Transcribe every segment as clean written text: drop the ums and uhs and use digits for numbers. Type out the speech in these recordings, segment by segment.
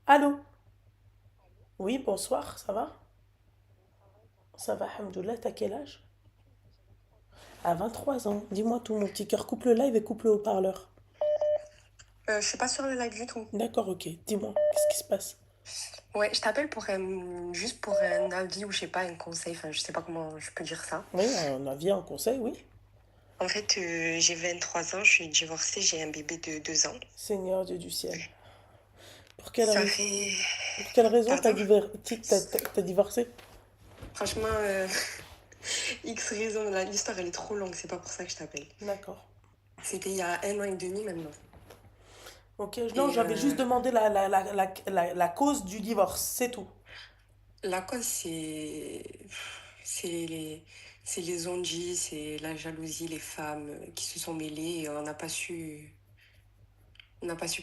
Allô? Oui, bonsoir, ça va? Ça va, alhamdoulilah, t'as quel âge? À 23 ans. Dis-moi tout, mon petit cœur. Coupe le live et coupe le haut-parleur. Je suis pas sur le live du tout. D'accord, ok. Dis-moi, qu'est-ce qui se passe? Ouais, je t'appelle pour juste pour un avis ou je sais pas, un conseil, enfin je sais pas comment je peux dire ça. Oui, un avis, un conseil, oui. En fait, j'ai 23 ans, je suis divorcée, j'ai un bébé de 2 ans. Seigneur Dieu du ciel. Pour quelle Ça raison? fait... Pour quelle raison Pardon? t'as divorcé? Franchement, X raison, l'histoire elle est trop longue, c'est pas pour ça que je t'appelle. D'accord. C'était il y a 1 an et demi maintenant. Ok, non, Et j'avais juste demandé la cause du divorce, c'est tout. la cause, c'est les... C'est les on-dit, c'est la jalousie, les femmes qui se sont mêlées et on n'a pas su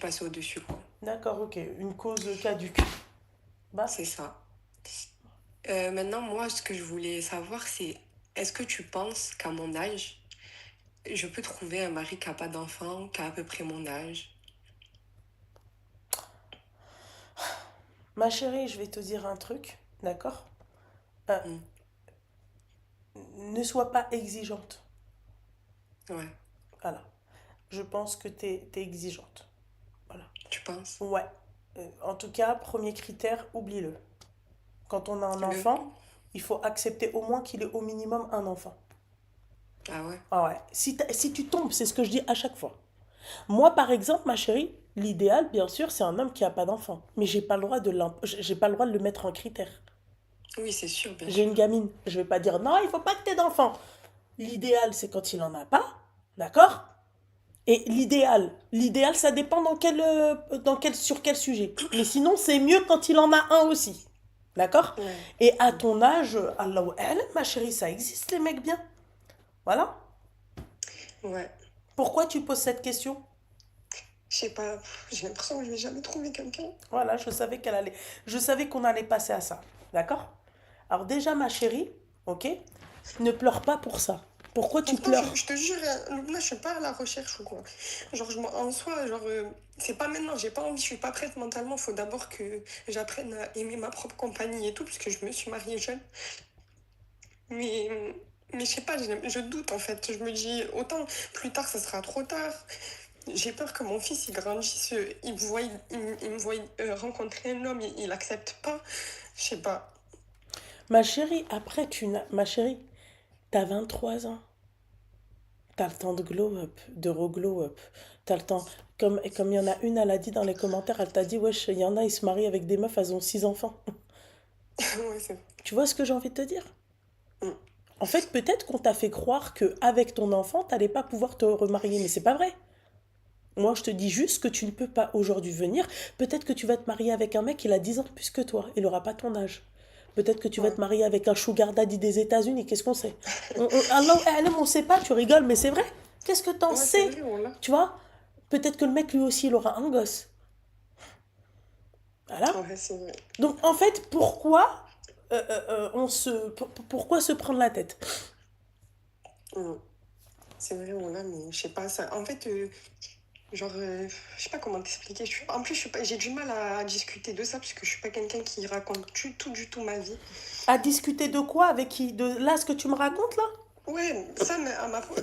passer au-dessus, quoi. D'accord, ok. Une cause caduque. Bah, C'est ça. Maintenant, moi, ce que je voulais savoir, c'est est-ce que tu penses qu'à mon âge, je peux trouver un mari qui n'a pas d'enfant, qui a à peu près mon âge? ma chérie, je vais te dire un truc, d'accord? Euh, Hmm. ne sois pas exigeante. Ouais, Voilà. Je pense que t'es exigeante. Voilà. tu penses? Ouais. En tout cas, premier critère, oublie-le. Quand on a un Le... enfant, il faut accepter au moins qu'il ait au minimum un enfant. Ah ouais? Ah ouais. Si tu tombes, c'est ce que je dis à chaque fois. Moi, par exemple, ma chérie, l'idéal, bien sûr, c'est un homme qui a pas d'enfant. Mais j'ai pas le droit de le mettre en critère. Oui, c'est sûr, bien J'ai sûr. une gamine. Je vais pas dire non, il faut pas que t'aies d'enfant. L'idéal, c'est quand il en a pas. D'accord? Et l'idéal, ça dépend sur quel sujet. Mais sinon, c'est mieux quand il en a un aussi. D'accord? Ouais. Et à Hmm. ton âge, Allah ma chérie, ça existe les mecs bien. Voilà. Ouais. Pourquoi tu poses cette question? Je sais pas, j'ai l'impression que je vais jamais trouver quelqu'un. Voilà, je savais qu'on allait passer à ça. D'accord? Alors déjà, ma chérie, ok? Ne pleure pas pour ça. Pourquoi tu Franchement, je, pleures? je te jure, là, je suis pas à la recherche ou quoi. Genre, en soi, genre, c'est pas maintenant, j'ai pas envie, je suis pas prête mentalement. Faut d'abord que j'apprenne à aimer ma propre compagnie et tout, puisque je me suis mariée jeune. Mais, mais je sais pas, je doute en fait. Je me dis, autant plus tard, ça sera trop tard. J'ai peur que mon fils, il grandisse, il me voit rencontrer un homme, il accepte pas. Je sais pas. Ma chérie, après, ma chérie, t'as 23 ans. T'as le temps de glow up, de reglow up. T'as le temps. Comme il y en a une, elle a dit dans les commentaires, elle t'a dit, wesh, il y en a, ils se marient avec des meufs, elles ont 6 enfants. Ouais, c'est vrai. Tu vois ce que j'ai envie de te dire? Mm. En fait, peut-être qu'on t'a fait croire que avec ton enfant, t'allais pas pouvoir te remarier, mais c'est pas vrai. Moi, je te dis juste que tu ne peux pas aujourd'hui venir. Peut-être que tu vas te marier avec un mec, il a 10 ans de plus que toi. Il n'aura pas ton âge. Peut-être que tu vas Ouais. te marier avec un sugar daddy des États-Unis. Qu'est-ce qu'on sait? Allah alam, on sait pas, tu rigoles, mais c'est vrai. Qu'est-ce que t'en Ouais, c'est sais? vrai, voilà. Tu vois? Peut-être que le mec, lui aussi, il aura un gosse. Voilà. Ouais, c'est vrai. Donc, en fait, pourquoi se prendre la tête? Mm. C'est vrai, voilà, mais je sais pas, ça. En fait, genre, je sais pas comment t'expliquer. En plus, j'ai du mal à discuter de ça parce que je suis pas quelqu'un qui raconte du tout ma vie. À discuter de quoi? Avec qui? De là, ce que tu me racontes, là? Ouais, ça, mais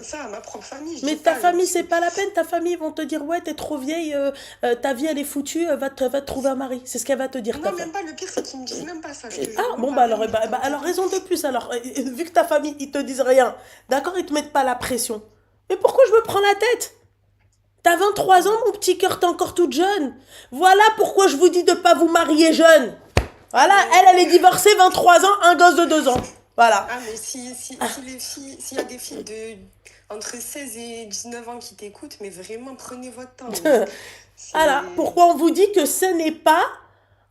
ça, à ma propre famille, je Mais dis ta pas, genre, famille, parce que. c'est pas la peine. Ta famille, ils vont te dire, ouais, t'es trop vieille, ta vie, elle est foutue, va te trouver un mari. C'est ce qu'elle va te dire, ta Non, femme. même pas, le pire, c'est qu'ils me disent même pas ça, je te Ah, jure, même bon, pas, bah rien alors, de tout, alors, t'inquiète. raison de plus. Alors, vu que ta famille, ils te disent rien, d'accord, ils te mettent pas la pression. Mais pourquoi je me prends la tête? T'as 23 ans, Ouais. mon petit cœur, t'es encore toute jeune. Voilà pourquoi je vous dis de pas vous marier jeune. Voilà, Ouais. elle est divorcée, 23 ans, un gosse de 2 ans. Voilà. Ah, mais si les filles, s'il y a des filles entre 16 et 19 ans qui t'écoutent, mais vraiment, prenez votre temps. Mais Voilà, c'est. pourquoi on vous dit que ce n'est pas...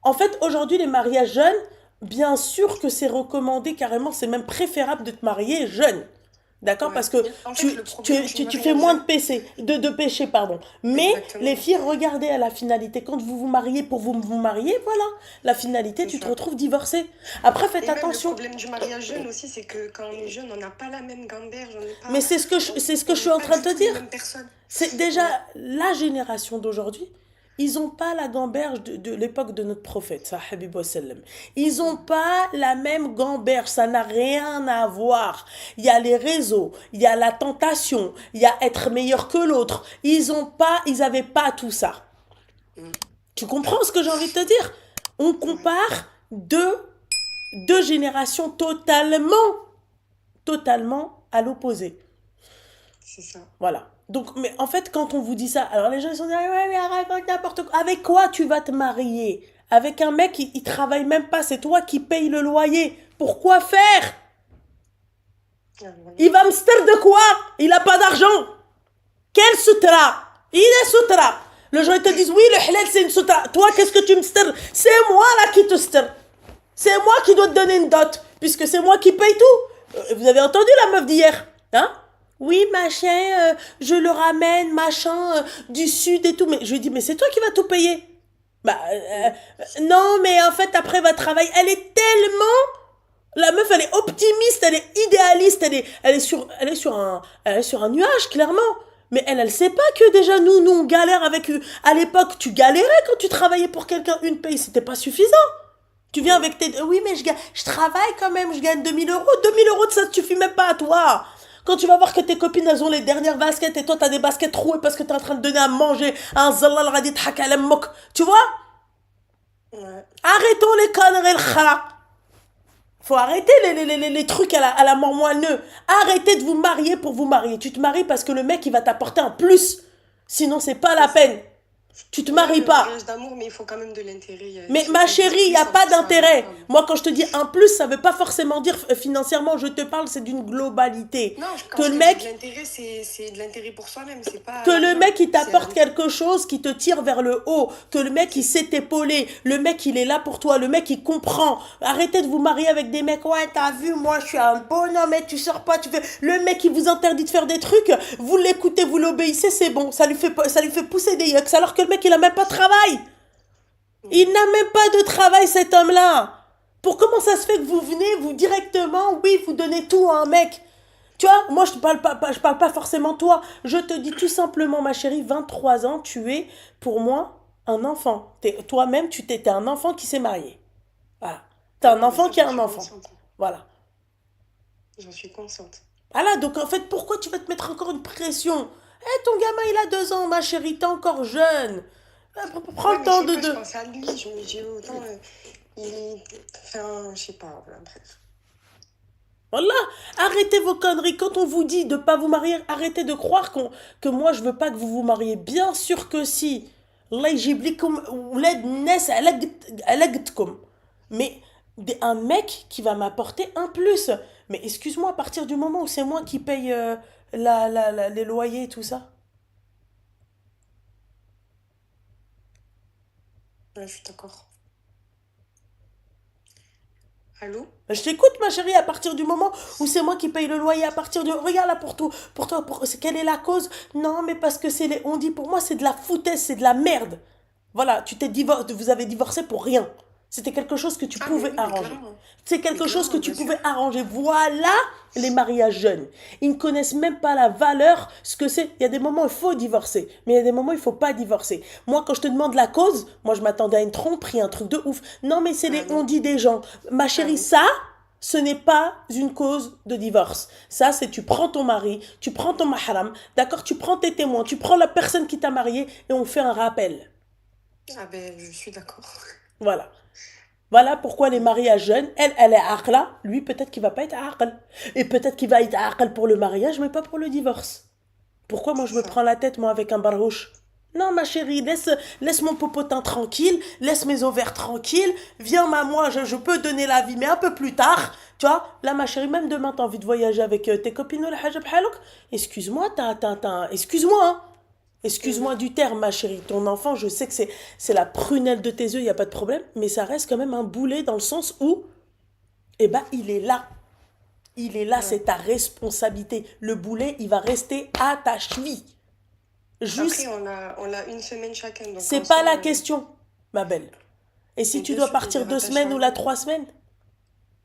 En fait, aujourd'hui, les mariages jeunes, bien sûr que c'est recommandé carrément, c'est même préférable de te marier jeune. D'accord? Ouais. Parce que Mais en fait, le problème du tu fais mariage moins de jeune. péchés, de péchés, pardon. Mais les Exactement. filles, regardez à la finalité. Quand vous vous mariez pour vous marier, voilà. La finalité, C'est tu te ça. retrouves divorcé. Après, faites Et même le attention. problème du mariage jeune aussi, c'est que quand on est jeune, on n'a pas la même gamberge, on n'est Mais pas, c'est ce que je on suis n'est en pas train de du te tout les dire. mêmes personnes. C'est déjà Ouais. la génération d'aujourd'hui. Ils n'ont pas la gamberge de l'époque de notre prophète, sahabi wa sallam. Ils n'ont pas la même gamberge, ça n'a rien à voir. Il y a les réseaux, il y a la tentation, il y a être meilleur que l'autre. Ils n'avaient pas tout ça. Tu comprends ce que j'ai envie de te dire? On compare deux générations totalement à l'opposé. C'est ça. Voilà. Donc, mais en fait, quand on vous dit ça, alors les gens ils sont dit, ouais, mais arrête n'importe quoi. Avec quoi tu vas te marier? Avec un mec, il travaille même pas, c'est toi qui payes le loyer. Pourquoi faire? Il va me ster de quoi? Il a pas d'argent. Quel sutra? Il est sutra. Les gens ils te disent, oui, le halal c'est une sutra. Toi, qu'est-ce que tu me ster? C'est moi là qui te ster. C'est moi qui dois te donner une dot, puisque c'est moi qui paye tout. Vous avez entendu la meuf d'hier? Hein? Oui, machin, je le ramène, machin, du sud et tout. Mais je lui dis, mais c'est toi qui vas tout payer. Bah, non, mais en fait, après, va travailler. Elle est tellement... La meuf, elle est optimiste, elle est idéaliste, elle est sur un nuage, clairement. Mais elle sait pas que déjà, nous, on galère avec... À l'époque, tu galérais quand tu travaillais pour quelqu'un. Une paye, c'était pas suffisant. Tu viens avec tes... Oui, mais je travaille quand même, je gagne 2000 euros. 2000 euros, ça ne suffit même pas à toi. Quand tu vas voir que tes copines, elles ont les dernières baskets et toi, t'as des baskets trouées parce que t'es en train de donner à manger à un zallal radit haka mok. Tu vois? Ouais. Arrêtons les conneries, le khala. Faut arrêter les trucs à la mort moelleux. Arrêtez de vous marier pour vous marier. Tu te maries parce que le mec, il va t'apporter un plus. Sinon, c'est pas la peine. Tu te maries pas. Mariage d'amour, mais il faut quand même de l'intérêt. Mais ma chérie, il n'y a pas d'intérêt. Moi, quand je te dis un plus, ça ne veut pas forcément dire financièrement, je te parle, c'est d'une globalité. Non, que quand le mec, de l'intérêt, c'est de l'intérêt pour soi-même, c'est pas... que le mec, il t'apporte c'est- quelque chose qui te tire vers le haut. Que le mec, il sait t'épauler. Le mec, il est là pour toi. Le mec, il comprend. Arrêtez de vous marier avec des mecs. Ouais, t'as vu, moi, je suis un bonhomme et tu sors pas. Tu fais... Le mec, il vous interdit de faire des trucs. Vous l'écoutez, vous l'obéissez, c'est bon. Ça lui fait pousser des yucks. Alors que le mec, il a même pas de travail. Il n'a même pas de travail, cet homme-là. Pour comment ça se fait que vous venez, vous directement, oui, vous donnez tout à un mec? Tu vois, moi je parle pas forcément toi. Je te dis tout simplement, ma chérie, 23 ans, tu es pour moi un enfant. Toi-même, tu t'es un enfant qui s'est marié. Voilà. T'es un enfant qui a un enfant. Voilà. J'en suis consciente. Voilà, donc en fait, pourquoi tu vas te mettre encore une pression? Eh, ton gamin, il a 2 ans, ma chérie, t'es encore jeune. Prends le temps de... Je pense à lui, je me dis autant... Enfin, je sais pas, voilà, bref. Voilà, arrêtez vos conneries. Quand on vous dit de ne pas vous marier, arrêtez de croire que moi je veux pas que vous vous mariez. Bien sûr que si. Allah يجيب لكم ولاد ناس على قدكم. Mais un mec qui va m'apporter un plus. Mais excuse-moi, à partir du moment où c'est moi qui paye les loyers et tout ça. Ouais, je suis d'accord. Allô? Je t'écoute, ma chérie, à partir du moment où c'est moi qui paye le loyer, à partir du... Regarde là, pour toi, quelle est la cause? Non, mais parce que c'est les... On dit, pour moi, c'est de la foutaise, c'est de la merde. Voilà, vous avez divorcé pour rien. C'était quelque chose que tu pouvais arranger. C'est quelque chose que tu pouvais arranger. Voilà les mariages jeunes. Ils ne connaissent même pas la valeur, ce que c'est. Il y a des moments où il faut divorcer, mais il y a des moments où il ne faut pas divorcer. Moi, quand je te demande la cause, moi, je m'attendais à une tromperie, un truc de ouf. Non, mais c'est les on-dit des gens. Ma chérie, ça, ce n'est pas une cause de divorce. Ça, c'est tu prends ton mari, tu prends ton mahram, d'accord, tu prends tes témoins, tu prends la personne qui t'a marié et on fait un rappel. Ah ben, je suis d'accord. Voilà. Voilà pourquoi les mariages jeunes, elle est aqla, lui peut-être qu'il va pas être aql. Et peut-être qu'il va être aql pour le mariage, mais pas pour le divorce. Pourquoi moi je me prends la tête, moi, avec un barouche? Non, ma chérie, laisse mon popotin tranquille, laisse mes ovaires tranquilles, viens, moi, je peux donner la vie, mais un peu plus tard, tu vois. Là, ma chérie, même demain, t'as envie de voyager avec tes copines ou la hajab halouk? Excuse-moi, excuse-moi, hein. Excuse-moi du terme, ma chérie. Ton enfant, je sais que c'est la prunelle de tes yeux, il n'y a pas de problème, mais ça reste quand même un boulet dans le sens où, eh ben, il est là. Il est là, c'est ta responsabilité. Le boulet, il va rester à ta cheville. Juste. Après, on a une semaine chacun. C'est pas la question, ma belle. Et si tu dois partir 2 semaines ou 3 semaines,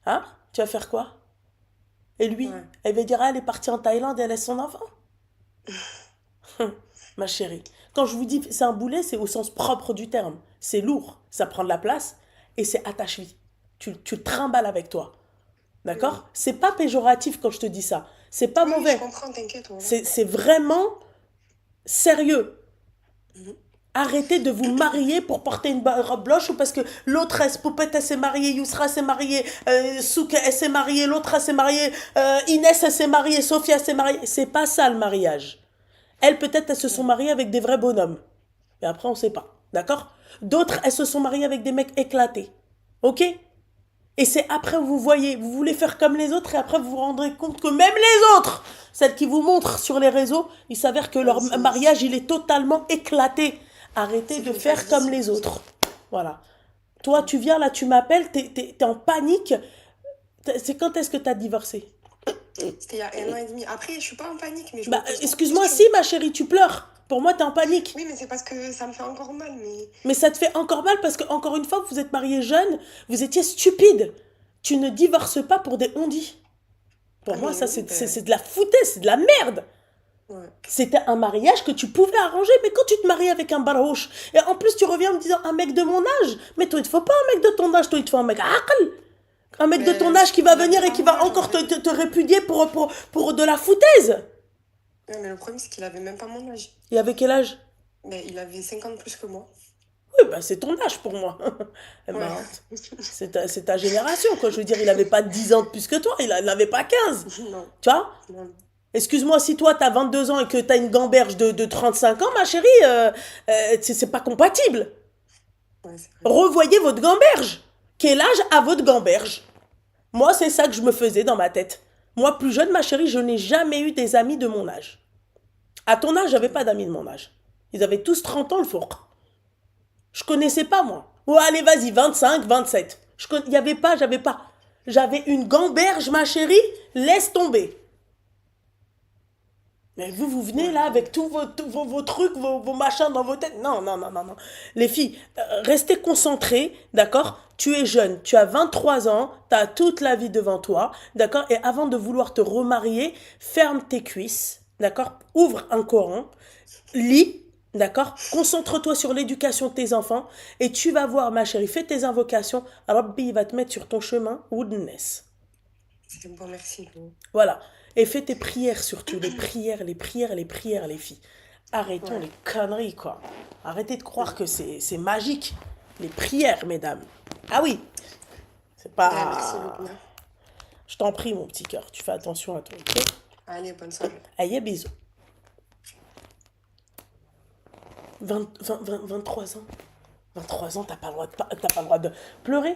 hein, tu vas faire quoi? Et lui, elle va dire, elle est partie en Thaïlande et elle laisse son enfant. Ma chérie, Quand je vous dis c'est un boulet, c'est au sens propre du terme. C'est lourd, ça prend de la place et c'est attache-vie. Tu le trimbales avec toi. Mm. D'accord? C'est pas péjoratif quand je te dis ça. C'est pas Oui, je mauvais. comprends, t'inquiète, voilà. C'est vraiment sérieux. Mhm. Arrêtez de vous marier pour porter une robe blanche ou parce que l'autre, Poupette, elle s'est mariée, Yousra s'est mariée, Souk, elle s'est mariée, l'autre, elle s'est mariée, Inès, elle s'est mariée, Sophia, elle s'est mariée. C'est pas ça le mariage. Elles, peut-être, elles se sont mariées avec des vrais bonhommes. Et après, on sait pas. D'accord? D'autres, elles se sont mariées avec des mecs éclatés. Ok? Et c'est après vous voyez, vous voulez faire comme les autres et après vous vous rendrez compte que même les autres, celles qui vous montrent sur les réseaux, il s'avère que leur mariage, il est totalement éclaté. Arrêtez de une faire phase comme d'ici, les tout ça. autres. Voilà. Toi, tu viens là, tu m'appelles, t'es en panique. C'est quand est-ce que t'as divorcé? C'était il y a 1 an et demi. Après, je suis pas en panique, mais je me Bah, pose trop de excuse-moi, questions. si ma chérie, tu pleures. Pour moi, t'es en panique. Oui, mais c'est parce que ça me fait encore mal, mais... Mais ça te fait encore mal parce que, encore une fois, vous êtes mariés jeunes, vous étiez stupides. Tu ne divorces pas pour des ondis. Pour Ah, moi, mais ça, oui, ben... c'est de la foutaise, c'est de la merde. Ouais. C'était un mariage que tu pouvais arranger, mais quand tu te maries avec un barouche, et en plus tu reviens en me disant un mec de mon âge, mais toi il te faut pas un mec de ton âge, toi il te faut un mec aql, un mec de ton Mais âge qui va il avait venir et pas qui mon va âge, en encore vrai. te répudier pour de la foutaise. Ouais, mais le problème, c'est qu'il avait même pas mon âge. Il avait quel âge? Mais il avait 50 plus que moi. Oui, bah c'est ton âge pour moi. Eh Ouais. ben, c'est ta génération, quoi. Je veux dire, il avait pas 10 ans de plus que toi, il n'avait pas 15. Non, Tu vois? non. Excuse-moi, si toi t'as 22 ans et que t'as une gamberge de 35 ans, ma chérie, c'est pas compatible. Ouais, c'est vrai. Revoyez votre gamberge. Quel âge a votre gamberge? Moi, c'est ça que je me faisais dans ma tête. Moi, plus jeune, ma chérie, je n'ai jamais eu des amis de mon âge. À ton âge, j'avais pas d'amis de mon âge. Ils avaient tous 30 ans, le four. Je connaissais pas, moi. Oh, allez, vas-y, 25, 27. Il y avait pas, j'avais pas. J'avais une gamberge, ma chérie, laisse tomber. Mais vous venez Ouais, là bon. avec tous vos trucs, vos machins dans vos têtes. Non, non, non, non, non. Les filles, restez concentrées, d'accord? Tu es jeune, tu as 23 ans, tu as toute la vie devant toi, d'accord? Et avant de vouloir te remarier, ferme tes cuisses, d'accord? Ouvre un Coran, lis, d'accord? Concentre-toi sur l'éducation de tes enfants et tu vas voir, ma chérie, fais tes invocations. Rabbi, il va te mettre sur ton chemin, Woodness. C'est bon, merci. Voilà. Et fais tes prières surtout. Les prières, les prières, les prières, les filles. Arrêtons Ouais. les conneries, quoi. Arrêtez de croire que c'est magique. Les prières, mesdames. Ah oui. C'est Ouais, merci pas... beaucoup. Je t'en prie, mon petit cœur. Tu fais attention à toi, ok? Allez, bonne soirée. Aïe, bisous. 23 ans. 23 ans, t'as pas le droit de pleurer.